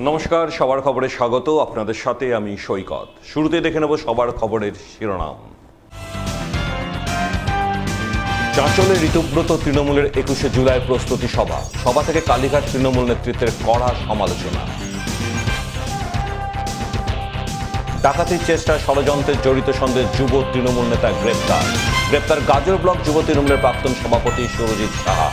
নমস্কার, সবার খবরে স্বাগত। আপনাদের সাথে আমি সৈকত। শুরুতে দেখে নেব সবার খবরের শিরোনাম। চাঁচলে ঋতব্রত তৃণমূলের 21শে জুলাই প্রস্তুতি সভা থেকে কালীঘাট তৃণমূল নেতৃত্বের কড়া সমালোচনা। ডাকাতির চেষ্টায় ষড়যন্ত্রের জড়িত সন্দেহে যুব তৃণমূল নেতা গ্রেপ্তার গাজর ব্লক যুব তৃণমূলের প্রাক্তন সভাপতি সুরজিৎ সাহা।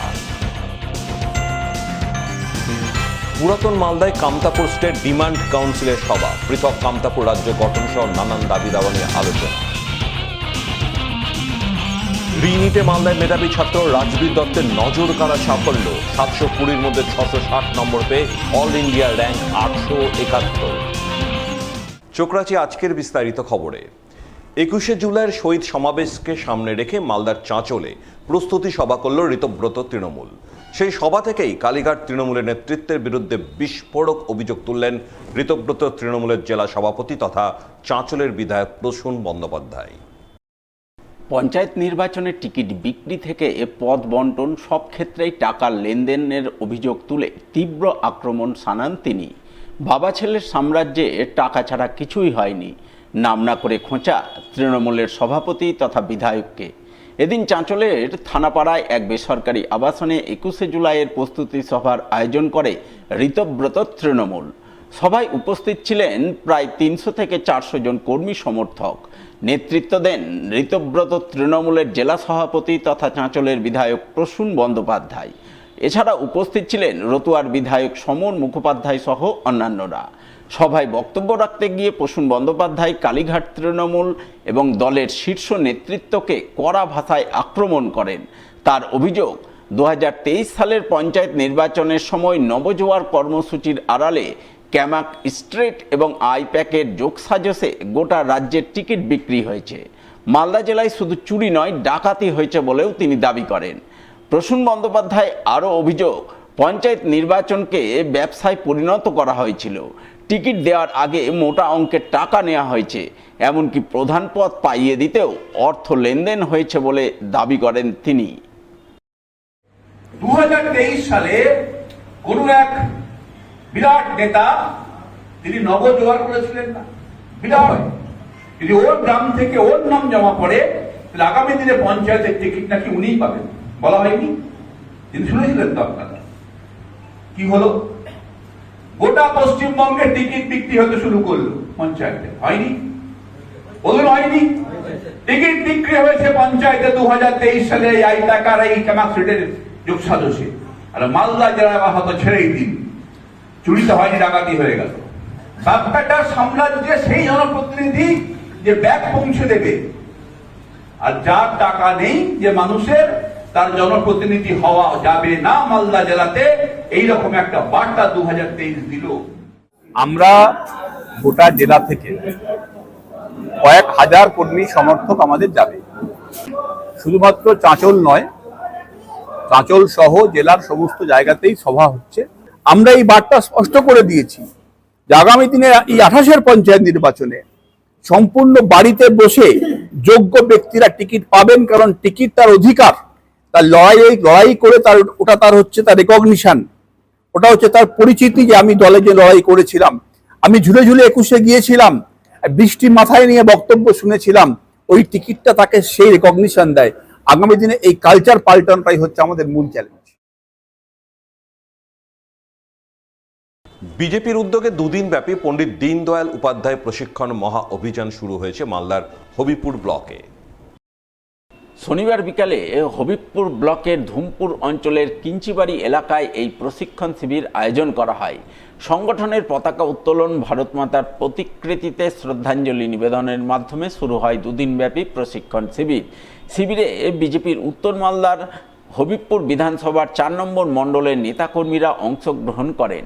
পুরাতন মালদায় কামতাপুর স্টেট ডিমান্ড কাউন্সিলের সভা, পৃথক কামতাপুর রাজ্য গঠন সহ নানান দাবি দাওয়া নিয়ে আলোচনা। রিনিতে মালদায় মেধাবী ছাত্র রাজবীর দত্তের নজর কাড়া সাফল্য, 720-র মধ্যে 660 নম্বর পেয়ে অল ইন্ডিয়া র্যাঙ্ক 871। চোখ রাখছি আজকের বিস্তারিত খবরে। 21শে জুলাইয়ের শহীদ সমাবেশকে সামনে রেখে মালদার চাঁচলে প্রস্তুতি সভা করল ঋতব্রত তৃণমূল। সেই সভা থেকেই কালীঘাট তৃণমূলের নেতৃত্বের বিরুদ্ধে বিস্ফোরক অভিযোগ তুললেন ঋতব্রত তৃণমূলের জেলা সভাপতি তথা চাঁচলের বিধায়ক প্রসূন বন্দ্যোপাধ্যায়। পঞ্চায়েত নির্বাচনের টিকিট বিক্রি থেকে পদ বন্টন সব ক্ষেত্রেই টাকার লেনদেনের অভিযোগ তুলে তীব্র আক্রমণ শানান তিনি। বাবা ছেলের সাম্রাজ্যে টাকা ছাড়া কিছুই হয়নি, নাম না করে খোঁচা তৃণমূলের সভাপতি তথা বিধায়ককে। এদিন চাঁচলের থানাপাড়ায় এক বেসরকারি আবাসনে 21শে জুলাইয়ের প্রস্তুতি সভার আয়োজন করে ঋতব্রত তৃণমূল। সভায় উপস্থিত ছিলেন প্রায় 300 থেকে 400 জন কর্মী সমর্থক। নেতৃত্ব দেন ঋতব্রত তৃণমূলের জেলা সভাপতি তথা চাঁচলের বিধায়ক প্রসূন বন্দ্যোপাধ্যায়। এছাড়া উপস্থিত ছিলেন রতুয়ার বিধায়ক সমর মুখোপাধ্যায় সহ অন্যান্যরা। সভায় বক্তব্য রাখতে গিয়ে প্রসূন বন্দ্যোপাধ্যায় কালীঘাট তৃণমূল এবং দলের শীর্ষ নেতৃত্বকে কড়া ভাষায় আক্রমণ করেন। তার অভিযোগ, 2023 সালের পঞ্চায়েত নির্বাচনের সময় নবজোয়ার কর্মসূচির আড়ালে ক্যামাক স্ট্রিট এবং আইপ্যাকের যোগসাজশে গোটা রাজ্যের টিকিট বিক্রি হয়েছে। মালদা জেলায় শুধু চুরি নয়, ডাকাতি হয়েছে বলেও তিনি দাবি করেন। প্রসূন বন্দ্যোপাধ্যায় আরও অভিযোগ, পঞ্চায়েত নির্বাচনকে ব্যবসায় পরিণত করা হয়েছিল। টিকিট দেওয়ার আগে মোটা অঙ্কের টাকা নেওয়া হয়েছে, এমনকি প্রধান পদ পাইয়ে দিতেও অর্থ লেনদেন হয়েছে বলে দাবি করেন তিনি। 2023 সালে কোন এক বিরাট নেতা তিনি নবজোয়ার করেছিলেন না, বিরাট। যদি ওর গ্রাম থেকে ওর নাম জমা পড়ে তাহলে আগামী দিনে পঞ্চায়েতের টিকিট নাকি উনিই পাবেন, বলা হয়নি? তিনি শুনেছিলেন তো আপনারা। কি হলো? গোটা পশ্চিমবঙ্গে টিকিট বিক্রি হতে শুরু করলো, পঞ্চায়েতে হয়নি? বলুন হয়নি? টিকিট বিক্রি হয়েছে পঞ্চায়েতে 2023 সালে এই আইটাকার এই ক্যামাক স্ট্রিটের যোগসাজশে। আর মালদা জেলায় হয়তো ছেড়েই দিন, চুরিতে হয়নি, ডাকাতি হয়ে গেল। বাপ্পাটার সাম্রাজ্যে সেই জনপ্রতিনিধি যে ব্যাগ পৌঁছে দেবে, আর যার টাকা নেই যে মানুষের, তার জনপ্রতিনিধি হওয়া যাবে না মালদা জেলাতে, এইরকম একটা বার্তা 2023 দিল। আমরা গোটা জেলা থেকে কয়েক হাজার কর্মী সমর্থক আমাদের যাবে। শুধুমাত্র চাঁচল নয়, চাঁচল সহ জেলার সমস্ত জায়গাতেই সভা হচ্ছে। আমরা এই বার্তা স্পষ্ট করে দিয়েছি যে আগামী দিনে এই 28-এর পঞ্চায়েত নির্বাচনে সম্পূর্ণ বাড়িতে বসে যোগ্য ব্যক্তিরা টিকিট পাবেন, কারণ টিকিট তার অধিকার। তার লড়াই করে ওটা তার হচ্ছে তার রেকগনিশন, ওটা হচ্ছে তার পরিচিতি যে আমি দলে যে লড়াই করেছিলাম, আমি ঝুলে ঝুলে 21-এ গিয়েছিলাম, বৃষ্টি মাথায় নিয়ে বক্তব্য শুনেছিলাম, ওই টিকিটটা তাকে সেই রেকগনিশন দেয়। আগামী দিনে এই কালচার পাল্টানোটাই হচ্ছে আমাদের মূল চ্যালেঞ্জ। বিজেপির উদ্যোগে দুদিন ব্যাপী পণ্ডিত দীনদয়াল উপাধ্যায় প্রশিক্ষণ মহা অভিযান শুরু হয়েছে মালদার হবিপুর ব্লকে। শনিবার বিকালে হবিবপুর ব্লকের ধুমপুর অঞ্চলের কিঞ্চিবাড়ি এলাকায় এই প্রশিক্ষণ শিবির আয়োজন করা হয়। সংগঠনের পতাকা উত্তোলন, ভারত মাতার প্রতিকৃতিতে শ্রদ্ধাঞ্জলি নিবেদনের মাধ্যমে শুরু হয় দুদিনব্যাপী প্রশিক্ষণ শিবিরে বিজেপির উত্তর মালদার হবিবপুর বিধানসভার 4 নম্বর মণ্ডলের নেতাকর্মীরা অংশগ্রহণ করেন।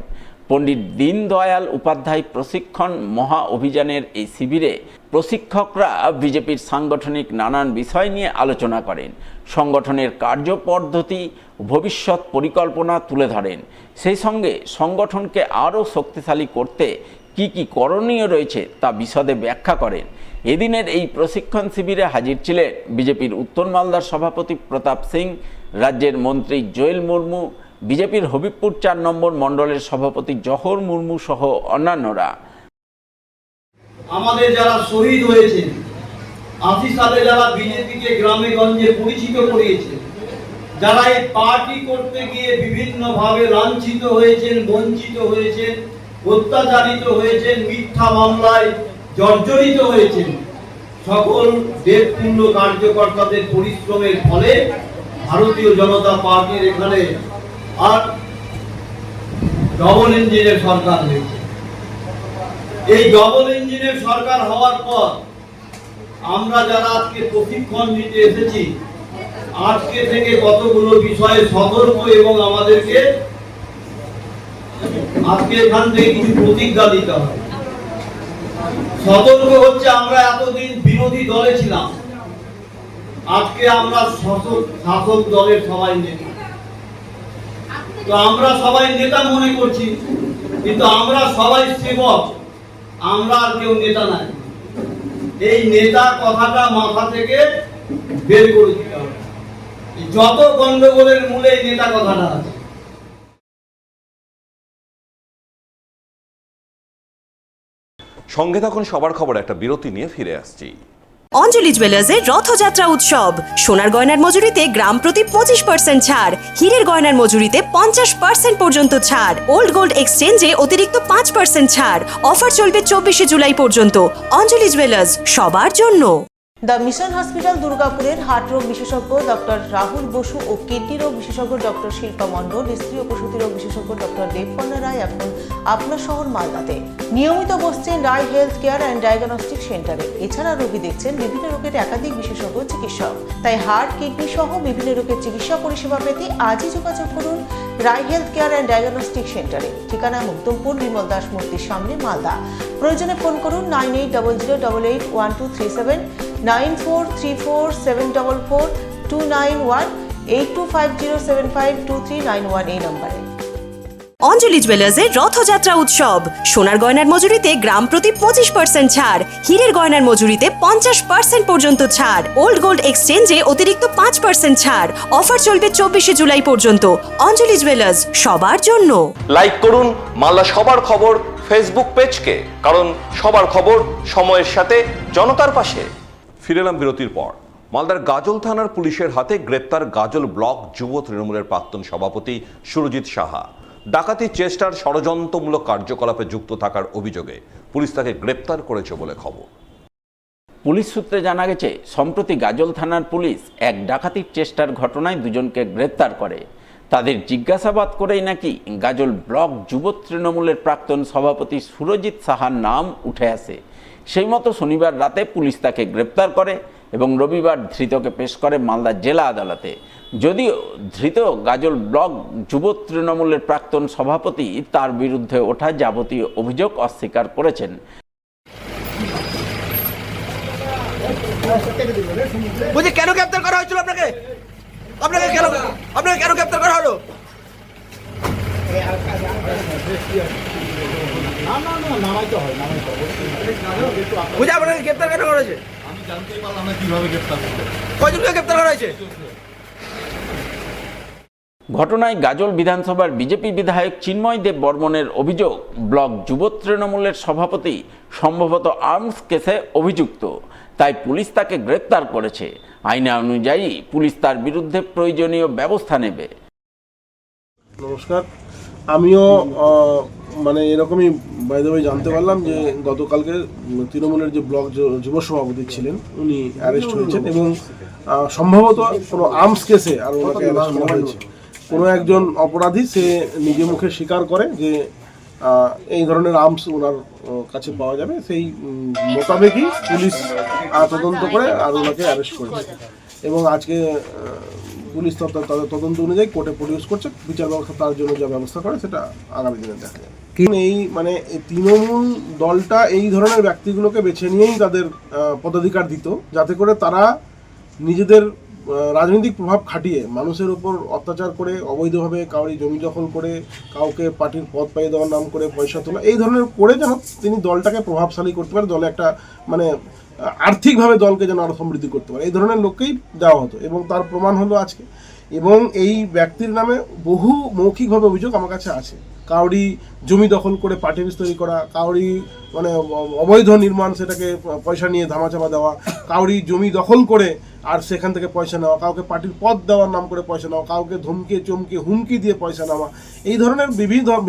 পণ্ডিত দীনদয়াল উপাধ্যায় প্রশিক্ষণ মহা অভিযানের এই শিবিরে প্রশিক্ষকরা বিজেপির সাংগঠনিক নানান বিষয় নিয়ে আলোচনা করেন, সংগঠনের কার্যপদ্ধতি, ভবিষ্যৎ পরিকল্পনা তুলে ধরেন। সেই সঙ্গে সংগঠনকে আরও শক্তিশালী করতে কি কি করণীয় রয়েছে তা বিশদে ব্যাখ্যা করেন। এদিনের এই প্রশিক্ষণ শিবিরে হাজির ছিলেন বিজেপির উত্তর মালদার সভাপতি প্রতাপ সিং, রাজ্যের মন্ত্রী জয়েল মুর্মু, বিজেপির হবিবপুর 4 নম্বর মণ্ডলের সভাপতি জহর মুর্মু সহ অন্যান্যরা। আমাদের যারা শহীদ হয়েছে, 80 সালে যারা বিজেপিকে গ্রামে গঞ্জে পরিচিত করিয়েছে, যারা এই পার্টি করতে গিয়ে বিভিন্নভাবে লাঞ্ছিত হয়েছেন, বঞ্চিত হয়েছেন, অত্যাচারিত হয়েছেন, মিথ্যা মামলায় জর্জরিত হয়েছেন, সকল দেবতুল্য কার্যকর্তাদের পরিশ্রমের ফলে ভারতীয় জনতা পার্টির এখানে আর ডবল ইঞ্জিনের সরকার হয়েছে। এই ডবল ইঞ্জিনের সরকার হওয়ার পর আমরা যারা আজকে প্রশিক্ষণ নিতে এসেছি, আজকে থেকে কতগুলো বিষয়ে সতর্ক এবং আমাদেরকে আজকে এখান থেকে কিছু প্রতিজ্ঞা দিতে হবে। সতর্ক হচ্ছে, আমরা এতদিন বিরোধী দলে ছিলাম, আজকে আমরা শাসক দলের সবাই নেতা। তো আমরা সবাই নেতা মনে করছি, কিন্তু আমরা সবাই সেবক, আমরা আর কেউ নেতা নাই। এই নেতা কথাটা মাথা থেকে বের করে দিতে হবে। যত গন্ডগোলের মূলে এই নেতা কথাটা আছে। সঙ্গে থাকুন সবার খবর, একটা বিরতি নিয়ে ফিরে আসছি। অঞ্জলি জুয়েলার্সের রথযাত্রা উৎসব, সোনার গয়নার মজুরিতে গ্রাম প্রতি 25% ছাড়, হীরের গয়নার মজুরিতে 50% পর্যন্ত ছাড়, ওল্ড গোল্ড এক্সচেঞ্জে অতিরিক্ত 5% ছাড়। অফার চলবে 24শে জুলাই পর্যন্ত। অঞ্জলি জুয়েলার্স, সবার জন্য। দ্য মিশন হসপিটাল দুর্গাপুরের হার্ট রোগ বিশেষজ্ঞ ডক্টর রাহুল বসু ও কিডনি রোগ বিশেষজ্ঞ ডক্টর শিল্পা মণ্ডল, স্ত্রী ও প্রসূতি রোগ বিশেষজ্ঞ ডক্টর দেবকন্যা রায় এখন আপনার শহর মালদাতে নিয়মিত বসছেন রায় হেলথ কেয়ার অ্যান্ড ডায়াগনস্টিক সেন্টারে। এছাড়া রোগী দেখছেন বিভিন্ন রোগের একাধিক বিশেষজ্ঞ চিকিৎসক। তাই হার্ট, কিডনি সহ বিভিন্ন রোগের চিকিৎসা পরিষেবা পেতে আজই যোগাযোগ করুন রায় হেলথ কেয়ার অ্যান্ড ডায়াগনস্টিক সেন্টারে। ঠিকানা মুক্তমপুর, বিমল দাস মূর্তির সামনে, মালদা। প্রয়োজনে ফোন করুন 9800881237, 9434744291, 8250752391 এই নম্বরে। অঞ্জলি জুয়েলার্সের রথযাত্রা উৎসব, সোনার গয়নার মজুরিতে গ্রাম প্রতি 25% ছাড়, হীরের গয়নার মজুরিতে 50% পর্যন্ত ছাড়, ওল্ড গোল্ড এক্সচেঞ্জে অতিরিক্ত 5% ছাড়। অফার চলবে 24শে জুলাই পর্যন্ত। অঞ্জলি জুয়েলার্স, সবার জন্য। লাইক করুন মালদা সবার খবর ফেসবুক পেজকে, কারণ সবার খবর সময়ের সাথে জনতার পাশে। ফিরে এলাম বিরতির পর। মালদার গাজল থানার পুলিশের হাতে গ্রেপ্তার গাজল ব্লক যুব তৃণমূলের প্রাক্তন সভাপতি সুরজিৎ সাহা। ডাকাতির চেষ্টার ষড়যন্ত্রমূলক কার্যকলাপে যুক্ত থাকার অভিযোগে পুলিশ তাকে গ্রেপ্তার করেছে বলে খবর। পুলিশ সূত্রে জানা গেছে, সম্প্রতি গাজল থানার পুলিশ এক ডাকাতির চেষ্টার ঘটনায় দুজনকে গ্রেপ্তার করে। তাদের জিজ্ঞাসাবাদ করেই নাকি গাজল ব্লক যুব তৃণমূলের প্রাক্তন সভাপতি সুরজিৎ সাহার নাম উঠে আসে। সেই মতো শনিবার রাতে পুলিশ তাকে গ্রেপ্তার করে এবং রবিবার ধৃতকে পেশ করে মালদা জেলা আদালতে। যদিও ধৃত গাজল ব্লক যুব তৃণমূলের প্রাক্তন সভাপতি তার বিরুদ্ধে ওঠা যাবতীয় অভিযোগ অস্বীকার করেছেন। বুঝি কেন গ্রেপ্তার করা হয়েছিল আপনাকে? আপনাকে কেন গ্রেপ্তার করা হলো? বুঝি আপনাকে গ্রেপ্তার কেন করা হয়েছে? আমি জানতেই পারলাম না কিভাবে গ্রেপ্তার করতে। কয়জনকে গ্রেপ্তার করা হয়েছে? ঘটনায় গাজল বিধানসভার বিজেপি বিধায়ক চিন্ময় দেব বর্মনের অভিযোগ, ব্লক যুব তৃণমূলের সভাপতি সম্ভবত আর্মস কেসে অভিযুক্ত, তাই পুলিশ তাকে গ্রেপ্তার করেছে। আইন অনুযায়ী পুলিশ তার বিরুদ্ধে প্রয়োজনীয় ব্যবস্থা নেবে। নমস্কার, আমিও মানে এরকমই বাইরে জানতে পারলাম যে গতকালকে তৃণমূলের যে ব্লক যুব সভাপতি ছিলেন উনি অ্যারেস্ট হয়েছেন এবং সম্ভবত কোনো আর্মস কেসে আর ওনাকে অ্যারেস্ট করা হয়েছে। কোনো একজন অপরাধী সে নিজে মুখে স্বীকার করে যে এই ধরনের আর্মস ওনার কাছে পাওয়া যাবে, সেই মোতাবেকই পুলিশ তদন্ত করে আর ওনাকে অ্যারেস্ট করেছে এবং আজকে পুলিশ তাদের তদন্ত অনুযায়ী কোর্টে প্রডিউস করছে। বিচার ব্যবস্থা তার জন্য যা ব্যবস্থা করে সেটা আগামী দিনে দেখা যাবে। এই মানে তৃণমূল দলটা এই ধরনের ব্যক্তিগুলোকে বেছে নিয়েই তাদের পদাধিকার দিত, যাতে করে তারা নিজেদের রাজনৈতিক প্রভাব খাটিয়ে মানুষের উপর অত্যাচার করে, অবৈধভাবে কাউরি জমি দখল করে, কাউকে পার্টির পদ পাইয়ে দেওয়ার নাম করে পয়সা তোলা, এই ধরনের করে যেন তিনি দলটাকে প্রভাবশালী করতে পারে, দলে একটা মানে আর্থিকভাবে দলকে যেন আরও সমৃদ্ধি করতে পারে, এই ধরনের লোককেই দেওয়া হতো এবং তার প্রমাণ হলো আজকে। এবং এই ব্যক্তির নামে বহু মৌখিকভাবে অভিযোগ আমার কাছে আছে। কাউরি জমি দখল করে পার্টি অফিস তৈরি করা, কাউরি মানে অবৈধ নির্মাণ সেটাকে পয়সা নিয়ে ধামাচাপা দেওয়া, কাউরি জমি দখল করে আর সেখান থেকে পয়সা নেওয়া, কাউকে পার্টির পদ দেওয়ার নাম করে পয়সা নেওয়া, কাউকে ধমকে চমকে হুমকি দিয়ে পয়সা নেওয়া, এই ধরনের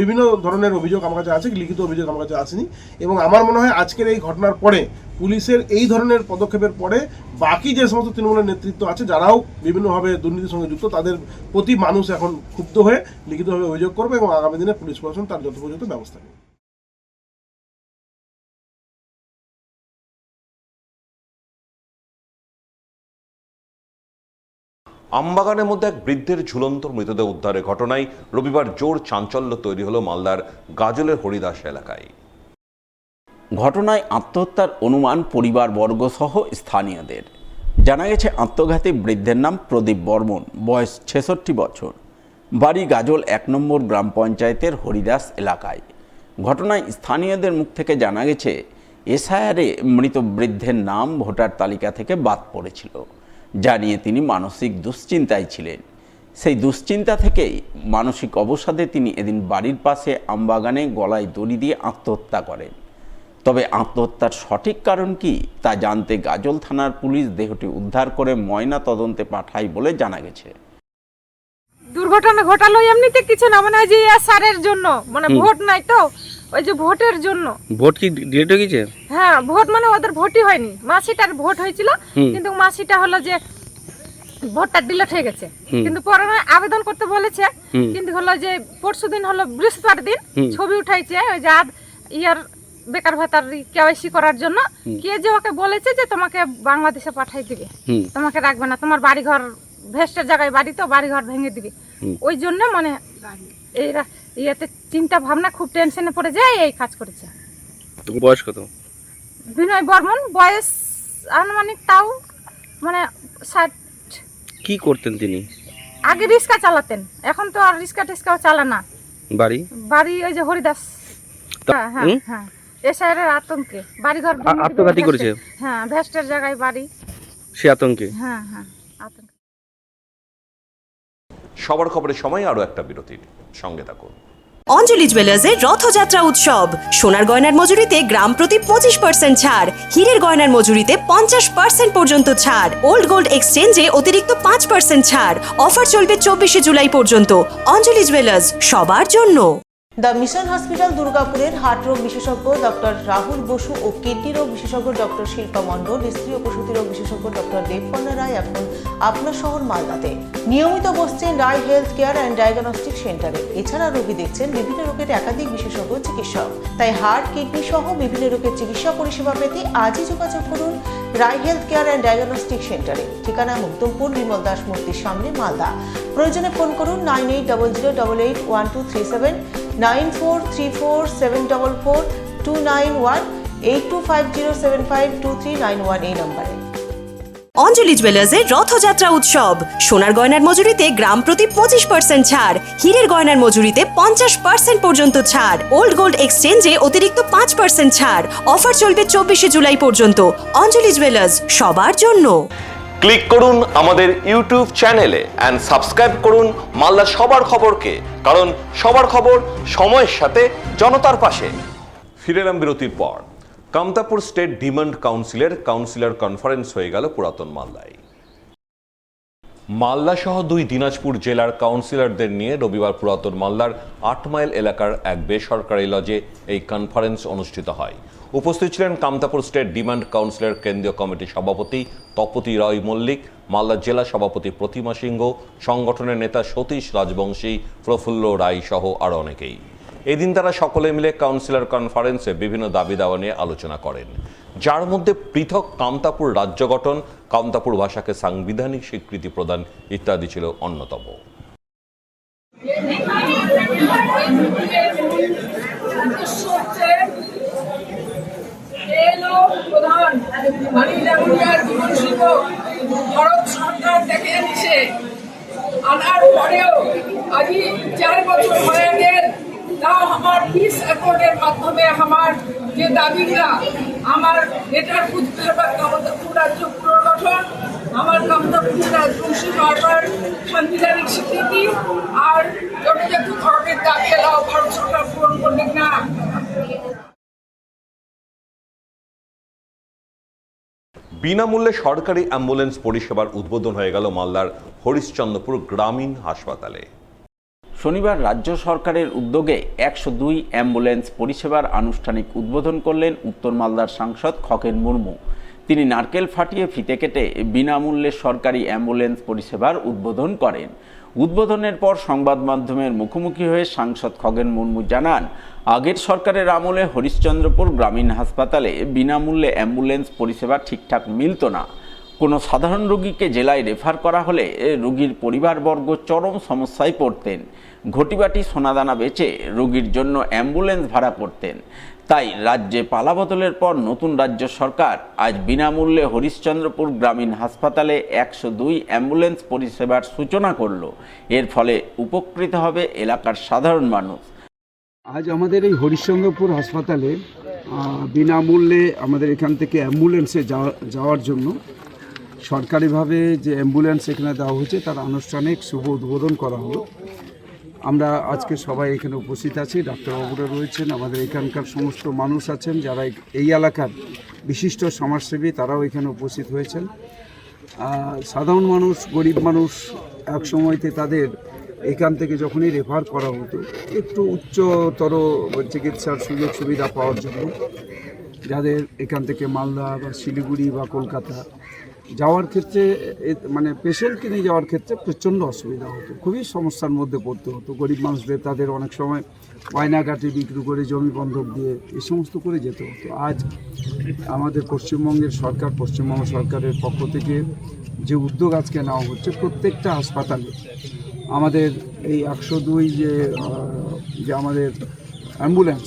বিভিন্ন ধরনের অভিযোগ আমার কাছে আছে, লিখিত অভিযোগ আমার কাছে আসেনি। এবং আমার মনে হয় আজকের এই ঘটনার পরে পুলিশের এই ধরনের পদক্ষেপের পরে বাকি যে সমস্ত তৃণমূলের নেতৃত্ব আছে যারাও বিভিন্নভাবে দুর্নীতির সঙ্গে যুক্ত, তাদের প্রতি মানুষ এখন ক্ষুব্ধ হয়ে লিখিতভাবে অভিযোগ করবে এবং আগামী দিনে পুলিশ প্রশাসন তার যথোপযুক্ত ব্যবস্থা নেবে। আমবাগানের মধ্যে এক বৃদ্ধের ঝুলন্ত মৃতদেহ উদ্ধারের ঘটনায় রবিবার জোর চাঞ্চল্য তৈরি হলো মালদার গাজলের হরিদাস এলাকায়। ঘটনায় আত্মহত্যার অনুমান পরিবারবর্গ সহ স্থানীয়দের। জানা গেছে আত্মঘাতী বৃদ্ধের নাম প্রদীপ বর্মন, বয়স 66 বছর, বাড়ি গাজল 1 নম্বর গ্রাম পঞ্চায়েতের হরিদাস এলাকায়। ঘটনায় স্থানীয়দের মুখ থেকে জানা গেছে এসআইআরে মৃত বৃদ্ধের নাম ভোটার তালিকা থেকে বাদ পড়েছিল, যা নিয়ে তিনি মানসিক দুশ্চিন্তায় ছিলেন। সেই দুশ্চিন্তা থেকেই মানসিক অবসাদে তিনি এদিন বাড়ির পাশে আমবাগানে গলায় দড়ি দিয়ে আত্মহত্যা করেন। তবে আত্মহত্যার সঠিক কারণ কি তা জানতে গাজল থানার পুলিশ দেহটি উদ্ধার করে ময়না তদন্তে পাঠায় বলে জানা গেছে। দুর্ঘটনা ঘটালো এমনিতে কিছু না, মানে যে সারের জন্য, মানে ভোট নাই তো ওই যে ভোটের জন্য। ভোট কি ডিলেট হয়ে গেছে? হ্যাঁ, ভোট মানে ওদের ভোটই হয়নি, মাসিটার ভোট হয়েছিল কিন্তু মাসিটা হলো যে ভোটটা ডিলেট হয়ে গেছে। কিন্তু পরে আবেদন করতে বলেছে, কিন্তু হলো যে পরশুদিন হলো বৃহস্পতিবার দিন ছবি উঠাইছে ওই যে ইয়ার বেকার ভাতার কেওয়াইসি করার জন্য, কে যে ওকে বলেছে যে তোমাকে বাংলাদেশে পাঠাই দিবে, তোমাকে রাখবে না, তোমার বাড়িঘর ভেস্টের জায়গায় বাড়ি তো বাড়িঘর ভেঙে দিবে। ওই জন্য মানে এইরা ইয়েতে চিন্তা ভাবনা খুব টেনশনে পড়ে যায়, এই কাজ করেছে। তোমার বয়স কত? বিনয় বর্মন, বয়স আনুমানিক তাও মানে 60। কি করতেন তিনি? আগে রিক্সা চালাতেন, এখন তো আর রিক্সা টিক্সাও চালা না। বাড়ি ওই যে হরিদাস। হ্যাঁ হ্যাঁ হ্যাঁ, এসআইআর আতঙ্কে বাড়িঘর আত্মঘাতী করেছে। হ্যাঁ, ভেস্টের জায়গায় বাড়ি, সে আতঙ্কে। হ্যাঁ হ্যাঁ আতঙ্কে। সবার খবরের সময় আরো একটা বিরতির সঙ্গে থাকুন। অঞ্জলি জুয়েলার্সের রথযাত্রা উৎসব, সোনার গয়নার মজুরিতে গ্রাম প্রতি 25% ছাড়, হীরের গয়নার মজুরিতে 50% পর্যন্ত ছাড়, ওল্ড গোল্ড এক্সচেঞ্জে অতিরিক্ত 5% ছাড়। অফার চলবে 24 জুলাই পর্যন্ত। অঞ্জলি জুয়েলার্স, সবার জন্য। দ্য মিশন হসপিটাল দুর্গাপুরের হার্ট রোগ বিশেষজ্ঞ ডক্টর রাহুল বসু ও কিডনি রোগ বিশেষজ্ঞ ডক্টর শিল্পা মণ্ডল, স্ত্রী ও প্রসূতি রোগ বিশেষজ্ঞ ডক্টর দেবকন্যা রায় এখন আপনার শহর মালদাতে নিয়মিত বসছেন রায় হেলথ কেয়ার অ্যান্ড ডায়াগনস্টিক সেন্টারে। এছাড়া রোগী দেখছেন বিভিন্ন রোগের একাধিক বিশেষজ্ঞ চিকিৎসক। তাই হার্ট, কিডনি সহ বিভিন্ন রোগের চিকিৎসা পরিষেবা পেতে আজই যোগাযোগ করুন রায় হেলথ কেয়ার অ্যান্ড ডায়াগনস্টিক সেন্টারে। ঠিকানা মুক্তমপুর, বিমল দাস মূর্তির সামনে, মালদা। প্রয়োজনে ফোন করুন 9800881237, 9434744291, 8250752391 এই নম্বরে। অঞ্জলি জুয়েলার্সের রথযাত্রা উৎসব, সোনার গয়নার মজুরিতে গ্রাম প্রতি 25% ছাড়, হীরের গয়নার মজুরিতে 50% পর্যন্ত ছাড়, ওল্ড গোল্ড এক্সচেঞ্জে অতিরিক্ত 5% ছাড়। অফার চলবে 24 জুলাই পর্যন্ত। অঞ্জলি জুয়েলার্স, সবার জন্য। ক্লিক করুন আমাদের ইউটিউব চ্যানেলে এন্ড সাবস্ক্রাইব করুন মালদা সবার খবরকে, কারণ সবার খবর সময়ের সাথে জনতার পাশে। ফিরে এলাম বিরতির পর। কামতাপুর স্টেট ডিমান্ড কাউন্সিলের কাউন্সিলর কনফারেন্স হয়ে গেল পুরাতন মালদায়। মালদা সহ 2 দিনাজপুর জেলার কাউন্সিলরদের নিয়ে রবিবার পুরাতন মালদার 8 মাইল এলাকার এক বেসরকারি লজে এই কনফারেন্স অনুষ্ঠিত হয়। উপস্থিত ছিলেন কামতাপুর স্টেট ডিমান্ড কাউন্সিলের কেন্দ্রীয় কমিটির সভাপতি তপতি রায় মল্লিক, মালদা জেলা সভাপতি প্রতিমা সিংহ, সংগঠনের নেতা সতীশ রাজবংশী, প্রফুল্ল রায় সহ আরও অনেকেই। এদিন তারা সকলে মিলে কাউন্সিলর কনফারেন্সে বিভিন্ন দাবি দাওয়া নিয়ে আলোচনা করেন, যার মধ্যে পৃথক কামতাপুর রাজ্য গঠন, কামতাপুর ভাষাকে সাংবিধানিক স্বীকৃতি প্রদান ইত্যাদি ছিল অন্যতম। ভারত সরকার দেখে নিছে, আনার পরেও আজ 4 বছর হয়ে গেল, তাও আমার 20 একরের মাধ্যমে আমার যে দাবিগুলা আমার এটার বুঝতে হবে কামতাপুর রাজ্য পুনর্গঠন, আমার কামতাপুর রাজবংশী সরকার সাংবিধানিক স্বীকৃতি আর জনজাতি ধরনের দাবি এলাও ভারত সরকার পূরণ করবে না। বিনামূল্যে সরকারি অ্যাম্বুলেন্স পরিষেবার উদ্বোধন হয়ে গেল মালদার হরিশ্চন্দ্রপুর গ্রামীণ হাসপাতালে। শনিবার রাজ্য সরকারের উদ্যোগে 102 অ্যাম্বুলেন্স পরিষেবার আনুষ্ঠানিক উদ্বোধন করলেন উত্তর মালদার সাংসদ খগেন মুর্মু। তিনি নারকেল ফাটিয়ে ফিতে কেটে বিনামূল্যে সরকারি অ্যাম্বুলেন্স পরিষেবার উদ্বোধন করেন। উদ্বোধনের পর সংবাদ মাধ্যমের মুখোমুখি হয়ে সাংসদ খগেন মুর্মু জানান, আগের সরকারের আমলে হরিশ্চন্দ্রপুর গ্রামীণ হাসপাতালে বিনামূল্যে অ্যাম্বুলেন্স পরিষেবা ঠিকঠাক মিলত না। কোনো সাধারণ রোগীকে জেলায় রেফার করা হলে রোগীর পরিবারবর্গ চরম সমস্যায় পড়তেন। ঘটিবাটি সোনাদানা বেচে রোগীর জন্য অ্যাম্বুলেন্স ভাড়া করতেন। তাই রাজ্যে পালাবদলের পর নতুন রাজ্য সরকার আজ বিনামূল্যে হরিশ্চন্দ্রপুর গ্রামীণ হাসপাতালে 102 অ্যাম্বুলেন্স পরিষেবার সূচনা করল। এর ফলে উপকৃত হবে এলাকার সাধারণ মানুষ। আজ আমাদের এই হরিশ্চন্দ্রপুর হাসপাতালে বিনামূল্যে আমাদের এখান থেকে অ্যাম্বুলেন্সে যাওয়ার জন্য সরকারিভাবে যে অ্যাম্বুলেন্স এখানে দেওয়া হয়েছে তার আনুষ্ঠানিক শুভ উদ্বোধন করা হলো। আমরা আজকে সবাই এখানে উপস্থিত আছি, ডাক্তারবাবুরা রয়েছেন, আমাদের এখানকার সমস্ত মানুষ আছেন যারা এই এলাকার বিশিষ্ট সমাজসেবী, তারাও এখানে উপস্থিত হয়েছেন। সাধারণ মানুষ, গরিব মানুষ এক সময়তে তাদের এখান থেকে যখনই রেফার করা হতো একটু উচ্চতর চিকিৎসার সুযোগ সুবিধা পাওয়ার জন্য, যাদের এখান থেকে মালদা বা শিলিগুড়ি বা কলকাতা যাওয়ার ক্ষেত্রে মানে পেশেন্টকে নিয়ে যাওয়ার ক্ষেত্রে প্রচণ্ড অসুবিধা হতো, খুবই সমস্যার মধ্যে পড়তে হতো। গরিব মানুষদের তাদের অনেক সময় গয়নাগাটি বিক্রি করে, জমি বন্ধক দিয়ে এই সমস্ত করে যেতে হতো। আজ আমাদের পশ্চিমবঙ্গের সরকার, পশ্চিমবঙ্গ সরকারের পক্ষ থেকে যে উদ্যোগ আজকে নেওয়া হচ্ছে, প্রত্যেকটা হাসপাতালে আমাদের এই 102 যে আমাদের অ্যাম্বুলেন্স,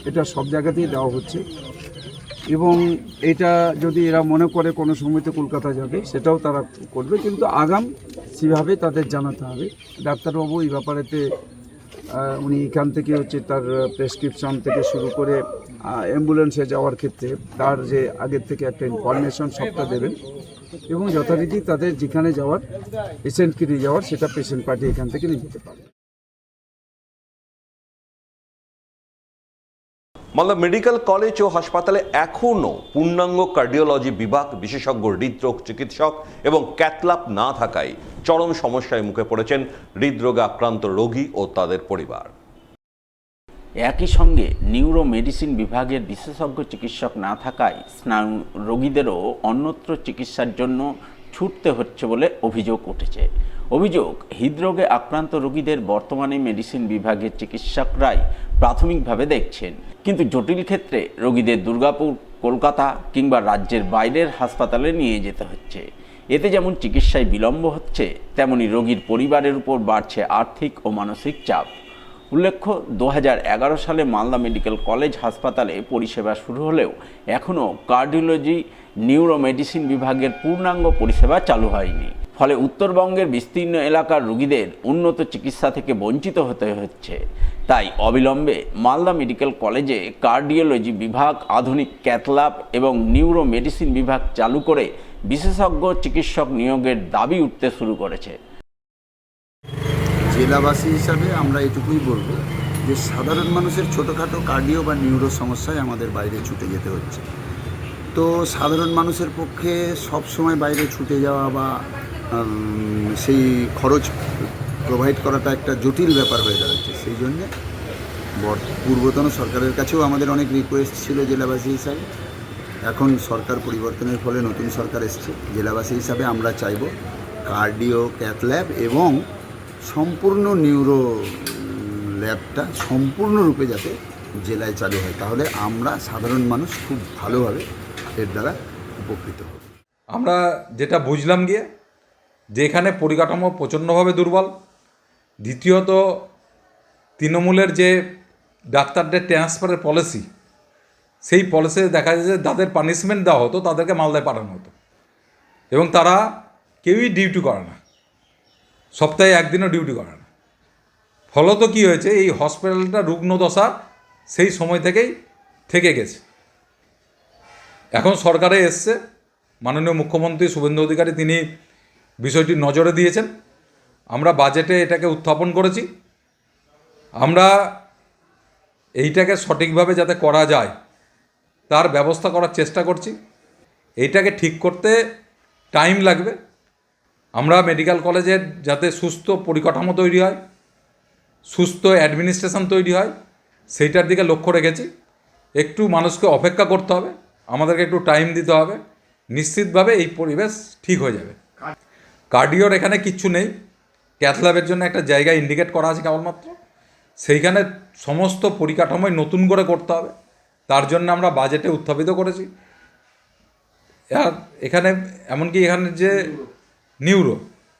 এটা সব জায়গাতেই দেওয়া হচ্ছে। এবং এটা যদি এরা মনে করে কোনো সময়তে কলকাতা যাবে, সেটাও তারা করবে, কিন্তু আগাম সেভাবে তাদের জানাতে হবে। ডাক্তারবাবু এই ব্যাপারেতে উনি এখান থেকে হচ্ছে তার প্রেসক্রিপশন থেকে শুরু করে অ্যাম্বুলেন্সে যাওয়ার ক্ষেত্রে তার যে আগের থেকে একটা ইনফরমেশন সবটা দেবেন এবং যথারীতি তাদের যেখানে যাওয়ার, পেশেন্টকে নিয়ে যাওয়ার, সেটা পেশেন্ট পার্টি এখান থেকে নিয়ে যেতে পারে। মালদা মেডিকেল কলেজ ও হাসপাতালে এখনও পূর্ণাঙ্গ কার্ডিওলজি বিভাগ, বিশেষজ্ঞ হৃদরোগ চিকিৎসক এবং ক্যাথল্যাব না থাকায় চরম সমস্যায় মুখে পড়েছেন হৃদরোগে আক্রান্ত রোগী ও তাদের পরিবার। একই সঙ্গে নিউরো মেডিসিন বিভাগের বিশেষজ্ঞ চিকিৎসক না থাকায় স্নায়ু রোগীদেরও অন্যত্র চিকিৎসার জন্য ছুটতে হচ্ছে বলে অভিযোগ উঠেছে। অভিযোগ, হৃদরোগে আক্রান্ত রোগীদের বর্তমানে মেডিসিন বিভাগের চিকিৎসকরাই প্রাথমিকভাবে দেখছেন, কিন্তু জটিল ক্ষেত্রে রোগীদের দুর্গাপুর, কলকাতা কিংবা রাজ্যের বাইরের হাসপাতালে নিয়ে যেতে হচ্ছে। এতে যেমন চিকিৎসায় বিলম্ব হচ্ছে, তেমনি রোগীর পরিবারের উপর বাড়ছে আর্থিক ও মানসিক চাপ। উল্লেখ্য, 2011 সালে মালদা মেডিকেল কলেজ হাসপাতালে পরিষেবা শুরু হলেও এখনও কার্ডিওলজি, নিউরো মেডিসিন বিভাগের পূর্ণাঙ্গ পরিষেবা চালু হয়নি। ফলে উত্তরবঙ্গের বিস্তীর্ণ এলাকার রোগীদের উন্নত চিকিৎসা থেকে বঞ্চিত হতে হচ্ছে। তাই অবিলম্বে মালদা মেডিকেল কলেজে কার্ডিওলজি বিভাগ, আধুনিক ক্যাথল্যাব এবং নিউরো মেডিসিন বিভাগ চালু করে বিশেষজ্ঞ চিকিৎসক নিয়োগের দাবি উঠতে শুরু করেছে। জেলাবাসী হিসাবে আমরা এটুকুই বলবো যে সাধারণ মানুষের ছোটোখাটো কার্ডিও বা নিউরো সমস্যায় আমাদের বাইরে ছুটে যেতে হচ্ছে। তো সাধারণ মানুষের পক্ষে সব সময় বাইরে ছুটে যাওয়া বা সেই খরচ প্রোভাইড করাটা একটা জটিল ব্যাপার হয়ে দাঁড়াচ্ছে। সেই জন্যে পূর্বতন সরকারের কাছেও আমাদের অনেক রিকোয়েস্ট ছিল জেলাবাসী হিসাবে। এখন সরকার পরিবর্তনের ফলে নতুন সরকার এসছে, জেলাবাসী হিসাবে আমরা চাইব কার্ডিও ক্যাথল্যাব এবং সম্পূর্ণ নিউরো ল্যাবটা সম্পূর্ণরূপে যাতে জেলায় চালু হয়, তাহলে আমরা সাধারণ মানুষ খুব ভালোভাবে এর দ্বারা উপকৃত হব। আমরা যেটা বুঝলাম গিয়ে যে এখানে পরিকাঠামো প্রচণ্ডভাবে দুর্বল। দ্বিতীয়ত, তৃণমূলের যে ডাক্তারদের ট্রান্সফারের পলিসি, সেই পলিসিতে দেখা যায় যে যাদের পানিশমেন্ট দেওয়া হতো তাদেরকে মালদায় পাঠানো হতো এবং তারা কেউই ডিউটি করে না, সপ্তাহে একদিনও ডিউটি করে না। ফলত কী হয়েছে, এই হসপিটালটা রুগ্ন দশা সেই সময় থেকেই থেকে গেছে। এখন সরকারে এসছে, মাননীয় মুখ্যমন্ত্রী শুভেন্দু অধিকারী তিনি বিষয়টি নজরে দিয়েছেন। আমরা বাজেটে এটাকে উত্থাপন করেছি। আমরা এইটাকে সঠিকভাবে যাতে করা যায় তার ব্যবস্থা করার চেষ্টা করছি। এইটাকে ঠিক করতে টাইম লাগবে। আমরা মেডিকেল কলেজের যাতে সুস্থ পরিকাঠামো তৈরি হয়, সুস্থ অ্যাডমিনিস্ট্রেশন তৈরি হয়, সেইটার দিকে লক্ষ্য রেখেছি। একটু মানুষকে অপেক্ষা করতে হবে, আমাদেরকে একটু টাইম দিতে হবে, নিশ্চিতভাবে এই পরিবেশ ঠিক হয়ে যাবে। কার্ডিওর এখানে কিচ্ছু নেই, ক্যাথ ল্যাবের জন্য একটা জায়গা ইন্ডিকেট করা আছে কেবলমাত্র, সেইখানে সমস্ত পরিকাঠামোই নতুন করে করতে হবে। তার জন্য আমরা বাজেটে উত্থাপিত করেছি। আর এখানে এমনকি এখানে যে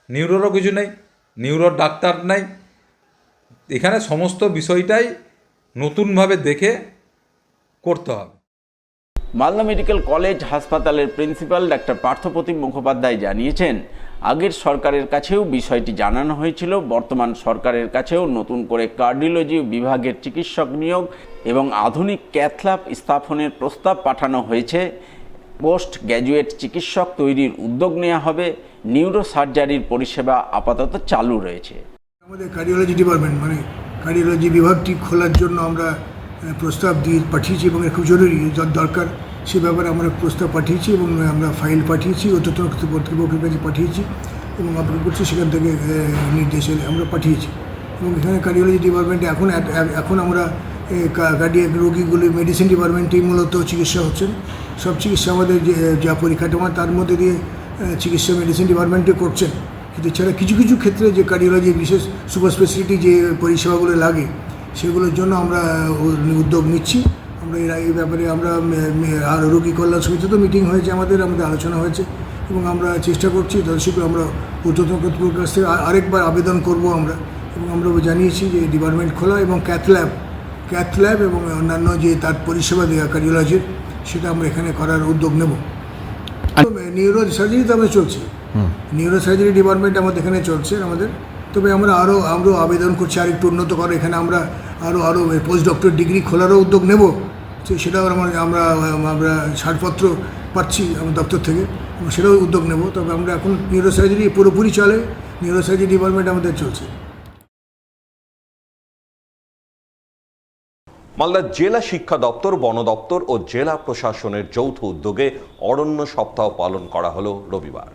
নিউরোরও কিছু নেই, নিউরোর ডাক্তার নেই। এখানে সমস্ত বিষয়টাই নতুনভাবে দেখে করতে হবে। মালদা মেডিকেল কলেজ হাসপাতালের প্রিন্সিপাল ডাক্তার পার্থপ্রতিম মুখোপাধ্যায় জানিয়েছেন, আগের সরকারের কাছেও বিষয়টি জানানো হয়েছিল। বর্তমান সরকারের কাছেও নতুন করে কার্ডিওলজি বিভাগের চিকিৎসক নিয়োগ এবং আধুনিক ক্যাথ ল্যাব স্থাপনের প্রস্তাব পাঠানো হয়েছে। পোস্ট গ্র্যাজুয়েট চিকিৎসক তৈরির উদ্যোগ নেওয়া হবে। নিউরো সার্জারির পরিষেবা আপাতত চালু রয়েছে। আমাদের কার্ডিওলজি ডিপার্টমেন্ট মানে কার্ডিওলজি বিভাগটি খোলার জন্য আমরা প্রস্তাব দিয়ে পাঠিয়েছি এবং খুব জরুরি দরকার সে ব্যাপারে আমরা প্রস্তাব পাঠিয়েছি এবং আমরা ফাইল পাঠিয়েছি, ঊর্ধ্বতন কর্তৃপক্ষের কাছে পাঠিয়েছি এবং অপেক্ষা করছি সেখান থেকে নির্দেশে আমরা পাঠিয়েছি। এবং এখানে কার্ডিওলজি ডিপার্টমেন্টে এখন আমরা কার্ডিয়াক রোগীগুলি মেডিসিন ডিপার্টমেন্টেই মূলত চিকিৎসা হচ্ছেন। সব চিকিৎসা আমাদের যা পরিকাঠামো তার মধ্যে দিয়ে চিকিৎসা মেডিসিন ডিপার্টমেন্টে করছেন, কিন্তু এছাড়া কিছু কিছু ক্ষেত্রে যে কার্ডিওলজি বিশেষ সুপার স্পেশালিটি যে পরিষেবাগুলো লাগে সেগুলোর জন্য আমরা উদ্যোগ নিচ্ছি। আমরা এই ব্যাপারে আমরা আর রোগী কল্যাণ সমিতিতে মিটিং হয়েছে, আমাদের আলোচনা হয়েছে এবং আমরা চেষ্টা করছি দর্শক আমরা ঊর্ধ্বতন কর্তৃপক্ষের কাছ থেকে আরেকবার আবেদন করব আমরা, এবং আমরা জানিয়েছি যে ডিপার্টমেন্ট খোলা এবং ক্যাথ ল্যাব এবং অন্যান্য যে তার পরিষেবা দেওয়া কার্ডিওলজির সেটা আমরা এখানে করার উদ্যোগ নেব। নিউরো সার্জারি তো আমাদের চলছে, নিউরো সার্জারি ডিপার্টমেন্ট আমাদের এখানে চলছে আমাদের। তবে আমরা আরও আবেদন করছি আরেকটু উন্নত করে, এখানে আমরা আরও পোস্ট ডক্টর ডিগ্রি খোলারও উদ্যোগ নেব। সেটাও আমরা ছাড়পত্র পাচ্ছি আমার দপ্তর থেকে, সেটাও উদ্যোগ নেব। তবে আমরা এখন নিউরো সার্জারি পুরোপুরি চলে, নিউরো সার্জারি ডিপার্টমেন্ট আমাদের চলছে। মালদা জেলা শিক্ষা দপ্তর, বন দপ্তর ও জেলা প্রশাসনের যৌথ উদ্যোগে অরণ্য সপ্তাহ পালন করা হলো রবিবার।